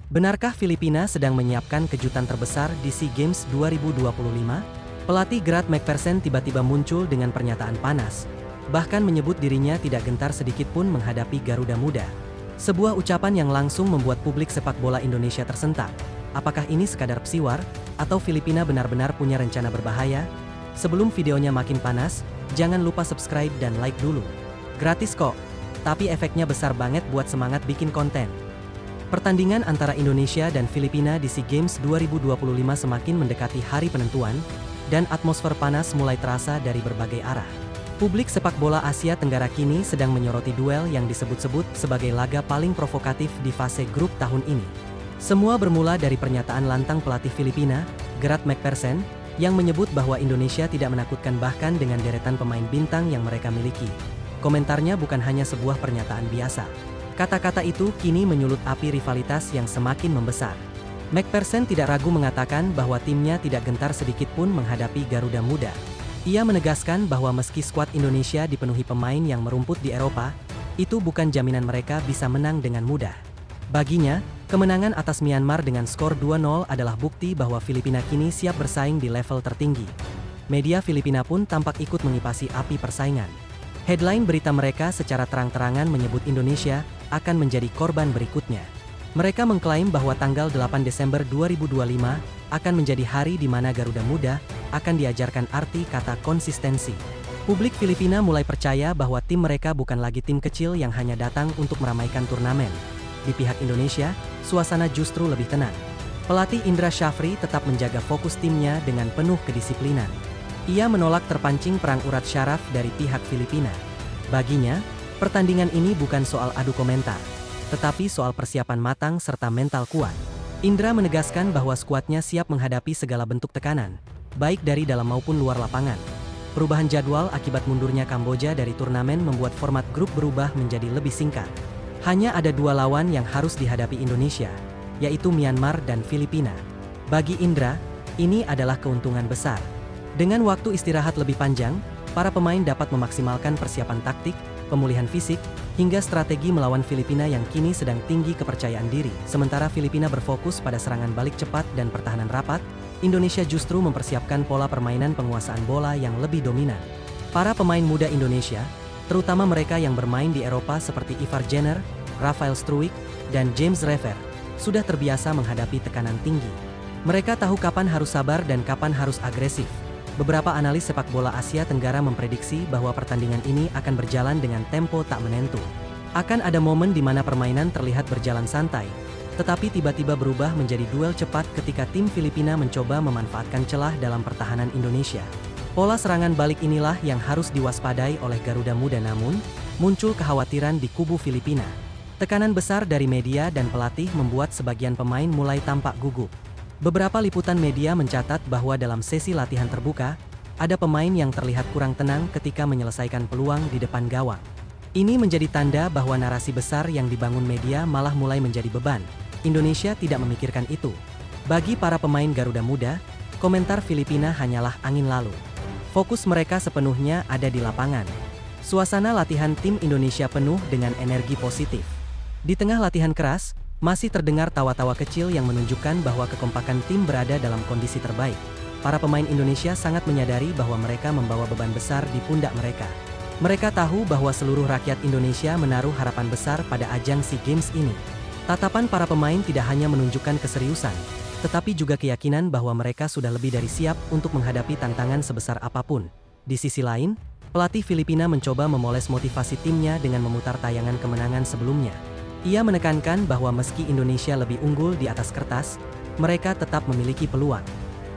Benarkah Filipina sedang menyiapkan kejutan terbesar di SEA Games 2025? Pelatih Grant McPherson tiba-tiba muncul dengan pernyataan panas, bahkan menyebut dirinya tidak gentar sedikit pun menghadapi Garuda Muda. Sebuah ucapan yang langsung membuat publik sepak bola Indonesia tersentak. Apakah ini sekadar psiwar, atau Filipina benar-benar punya rencana berbahaya? Sebelum videonya makin panas, jangan lupa subscribe dan like dulu. Gratis kok, tapi efeknya besar banget buat semangat bikin konten. Pertandingan antara Indonesia dan Filipina di SEA Games 2025 semakin mendekati hari penentuan, dan atmosfer panas mulai terasa dari berbagai arah. Publik sepak bola Asia Tenggara kini sedang menyoroti duel yang disebut-sebut sebagai laga paling provokatif di fase grup tahun ini. Semua bermula dari pernyataan lantang pelatih Filipina, Grant McPherson, yang menyebut bahwa Indonesia tidak menakutkan bahkan dengan deretan pemain bintang yang mereka miliki. Komentarnya bukan hanya sebuah pernyataan biasa. Kata-kata itu kini menyulut api rivalitas yang semakin membesar. McPherson tidak ragu mengatakan bahwa timnya tidak gentar sedikit pun menghadapi Garuda Muda. Ia menegaskan bahwa meski skuad Indonesia dipenuhi pemain yang merumput di Eropa, itu bukan jaminan mereka bisa menang dengan mudah. Baginya, kemenangan atas Myanmar dengan skor 2-0 adalah bukti bahwa Filipina kini siap bersaing di level tertinggi. Media Filipina pun tampak ikut mengipasi api persaingan. Headline berita mereka secara terang-terangan menyebut Indonesia akan menjadi korban berikutnya. Mereka mengklaim bahwa tanggal 8 Desember 2025 akan menjadi hari di mana Garuda Muda akan diajarkan arti kata konsistensi. Publik Filipina mulai percaya bahwa tim mereka bukan lagi tim kecil yang hanya datang untuk meramaikan turnamen. Di pihak Indonesia, suasana justru lebih tenang. Pelatih Indra Syafri tetap menjaga fokus timnya dengan penuh kedisiplinan. Ia menolak terpancing perang urat syaraf dari pihak Filipina. Baginya, pertandingan ini bukan soal adu komentar, tetapi soal persiapan matang serta mental kuat. Indra menegaskan bahwa skuadnya siap menghadapi segala bentuk tekanan, baik dari dalam maupun luar lapangan. Perubahan jadwal akibat mundurnya Kamboja dari turnamen membuat format grup berubah menjadi lebih singkat. Hanya ada dua lawan yang harus dihadapi Indonesia, yaitu Myanmar dan Filipina. Bagi Indra, ini adalah keuntungan besar. Dengan waktu istirahat lebih panjang, para pemain dapat memaksimalkan persiapan taktik, pemulihan fisik, hingga strategi melawan Filipina yang kini sedang tinggi kepercayaan diri. Sementara Filipina berfokus pada serangan balik cepat dan pertahanan rapat, Indonesia justru mempersiapkan pola permainan penguasaan bola yang lebih dominan. Para pemain muda Indonesia, terutama mereka yang bermain di Eropa seperti Ivar Jenner, Rafael Struijk, dan James Rever, sudah terbiasa menghadapi tekanan tinggi. Mereka tahu kapan harus sabar dan kapan harus agresif. Beberapa analis sepak bola Asia Tenggara memprediksi bahwa pertandingan ini akan berjalan dengan tempo tak menentu. Akan ada momen di mana permainan terlihat berjalan santai, tetapi tiba-tiba berubah menjadi duel cepat ketika tim Filipina mencoba memanfaatkan celah dalam pertahanan Indonesia. Pola serangan balik inilah yang harus diwaspadai oleh Garuda Muda, namun muncul kekhawatiran di kubu Filipina. Tekanan besar dari media dan pelatih membuat sebagian pemain mulai tampak gugup. Beberapa liputan media mencatat bahwa dalam sesi latihan terbuka, ada pemain yang terlihat kurang tenang ketika menyelesaikan peluang di depan gawang. Ini menjadi tanda bahwa narasi besar yang dibangun media malah mulai menjadi beban. Indonesia tidak memikirkan itu. Bagi para pemain Garuda Muda, komentar Filipina hanyalah angin lalu. Fokus mereka sepenuhnya ada di lapangan. Suasana latihan tim Indonesia penuh dengan energi positif. Di tengah latihan keras, masih terdengar tawa-tawa kecil yang menunjukkan bahwa kekompakan tim berada dalam kondisi terbaik. Para pemain Indonesia sangat menyadari bahwa mereka membawa beban besar di pundak mereka. Mereka tahu bahwa seluruh rakyat Indonesia menaruh harapan besar pada ajang SEA Games ini. Tatapan para pemain tidak hanya menunjukkan keseriusan, tetapi juga keyakinan bahwa mereka sudah lebih dari siap untuk menghadapi tantangan sebesar apapun. Di sisi lain, pelatih Filipina mencoba memoles motivasi timnya dengan memutar tayangan kemenangan sebelumnya. Ia menekankan bahwa meski Indonesia lebih unggul di atas kertas, mereka tetap memiliki peluang.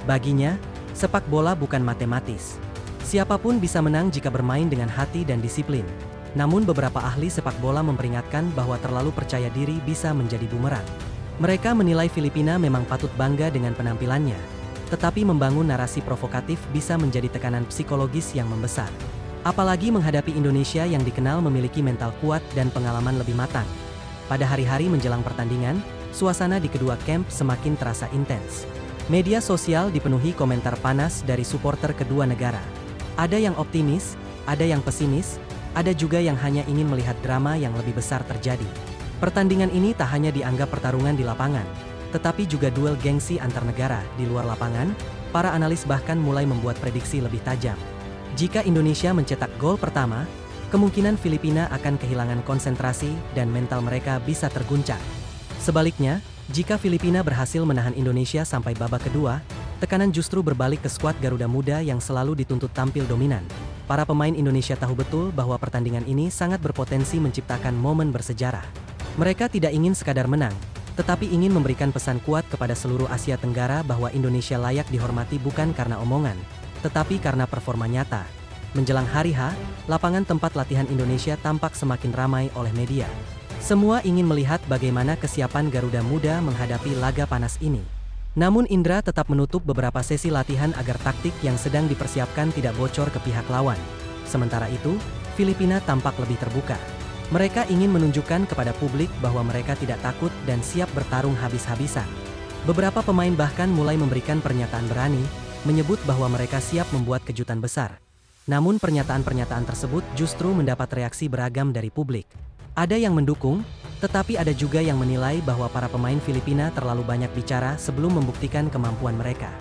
Baginya, sepak bola bukan matematis. Siapapun bisa menang jika bermain dengan hati dan disiplin. Namun beberapa ahli sepak bola memperingatkan bahwa terlalu percaya diri bisa menjadi bumerang. Mereka menilai Filipina memang patut bangga dengan penampilannya, tetapi membangun narasi provokatif bisa menjadi tekanan psikologis yang membesar. Apalagi menghadapi Indonesia yang dikenal memiliki mental kuat dan pengalaman lebih matang. Pada hari-hari menjelang pertandingan, suasana di kedua kamp semakin terasa intens. Media sosial dipenuhi komentar panas dari supporter kedua negara. Ada yang optimis, ada yang pesimis, ada juga yang hanya ingin melihat drama yang lebih besar terjadi. Pertandingan ini tak hanya dianggap pertarungan di lapangan, tetapi juga duel gengsi antar negara di luar lapangan. Para analis bahkan mulai membuat prediksi lebih tajam. Jika Indonesia mencetak gol pertama, kemungkinan Filipina akan kehilangan konsentrasi dan mental mereka bisa terguncang. Sebaliknya, jika Filipina berhasil menahan Indonesia sampai babak kedua, tekanan justru berbalik ke skuad Garuda Muda yang selalu dituntut tampil dominan. Para pemain Indonesia tahu betul bahwa pertandingan ini sangat berpotensi menciptakan momen bersejarah. Mereka tidak ingin sekadar menang, tetapi ingin memberikan pesan kuat kepada seluruh Asia Tenggara bahwa Indonesia layak dihormati bukan karena omongan, tetapi karena performa nyata. Menjelang hari H, lapangan tempat latihan Indonesia tampak semakin ramai oleh media. Semua ingin melihat bagaimana kesiapan Garuda Muda menghadapi laga panas ini. Namun Indra tetap menutup beberapa sesi latihan agar taktik yang sedang dipersiapkan tidak bocor ke pihak lawan. Sementara itu, Filipina tampak lebih terbuka. Mereka ingin menunjukkan kepada publik bahwa mereka tidak takut dan siap bertarung habis-habisan. Beberapa pemain bahkan mulai memberikan pernyataan berani, menyebut bahwa mereka siap membuat kejutan besar. Namun pernyataan-pernyataan tersebut justru mendapat reaksi beragam dari publik. Ada yang mendukung, tetapi ada juga yang menilai bahwa para pemain Filipina terlalu banyak bicara sebelum membuktikan kemampuan mereka.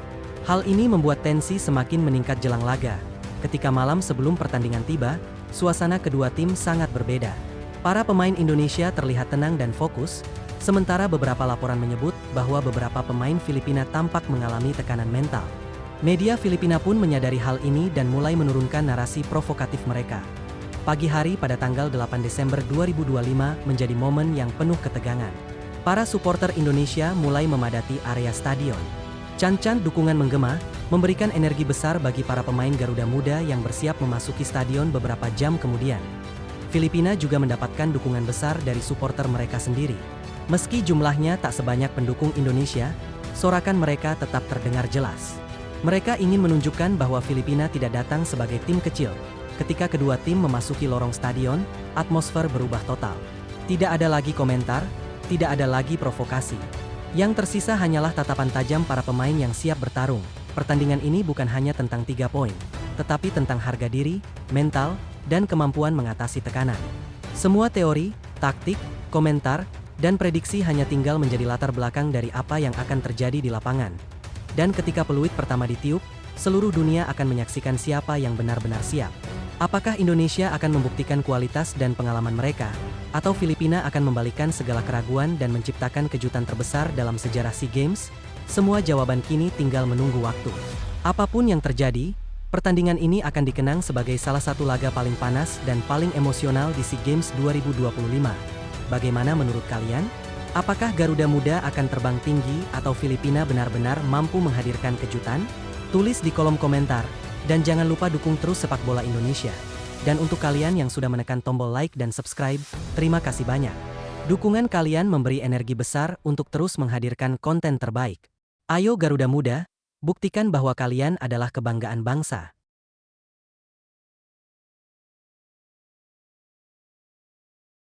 Hal ini membuat tensi semakin meningkat jelang laga. Ketika malam sebelum pertandingan tiba, suasana kedua tim sangat berbeda. Para pemain Indonesia terlihat tenang dan fokus, sementara beberapa laporan menyebut bahwa beberapa pemain Filipina tampak mengalami tekanan mental. Media Filipina pun menyadari hal ini dan mulai menurunkan narasi provokatif mereka. Pagi hari pada tanggal 8 Desember 2025 menjadi momen yang penuh ketegangan. Para supporter Indonesia mulai memadati area stadion. Can-can dukungan menggema, memberikan energi besar bagi para pemain Garuda Muda yang bersiap memasuki stadion beberapa jam kemudian. Filipina juga mendapatkan dukungan besar dari supporter mereka sendiri. Meski jumlahnya tak sebanyak pendukung Indonesia, sorakan mereka tetap terdengar jelas. Mereka ingin menunjukkan bahwa Filipina tidak datang sebagai tim kecil. Ketika kedua tim memasuki lorong stadion, atmosfer berubah total. Tidak ada lagi komentar, tidak ada lagi provokasi. Yang tersisa hanyalah tatapan tajam para pemain yang siap bertarung. Pertandingan ini bukan hanya tentang 3 poin, tetapi tentang harga diri, mental, dan kemampuan mengatasi tekanan. Semua teori, taktik, komentar, dan prediksi hanya tinggal menjadi latar belakang dari apa yang akan terjadi di lapangan. Dan ketika peluit pertama ditiup, seluruh dunia akan menyaksikan siapa yang benar-benar siap. Apakah Indonesia akan membuktikan kualitas dan pengalaman mereka, atau Filipina akan membalikan segala keraguan dan menciptakan kejutan terbesar dalam sejarah SEA Games? Semua jawaban kini tinggal menunggu waktu. Apapun yang terjadi, pertandingan ini akan dikenang sebagai salah satu laga paling panas dan paling emosional di SEA Games 2025. Bagaimana menurut kalian? Apakah Garuda Muda akan terbang tinggi atau Filipina benar-benar mampu menghadirkan kejutan? Tulis di kolom komentar, dan jangan lupa dukung terus sepak bola Indonesia. Dan untuk kalian yang sudah menekan tombol like dan subscribe, terima kasih banyak. Dukungan kalian memberi energi besar untuk terus menghadirkan konten terbaik. Ayo Garuda Muda, buktikan bahwa kalian adalah kebanggaan bangsa.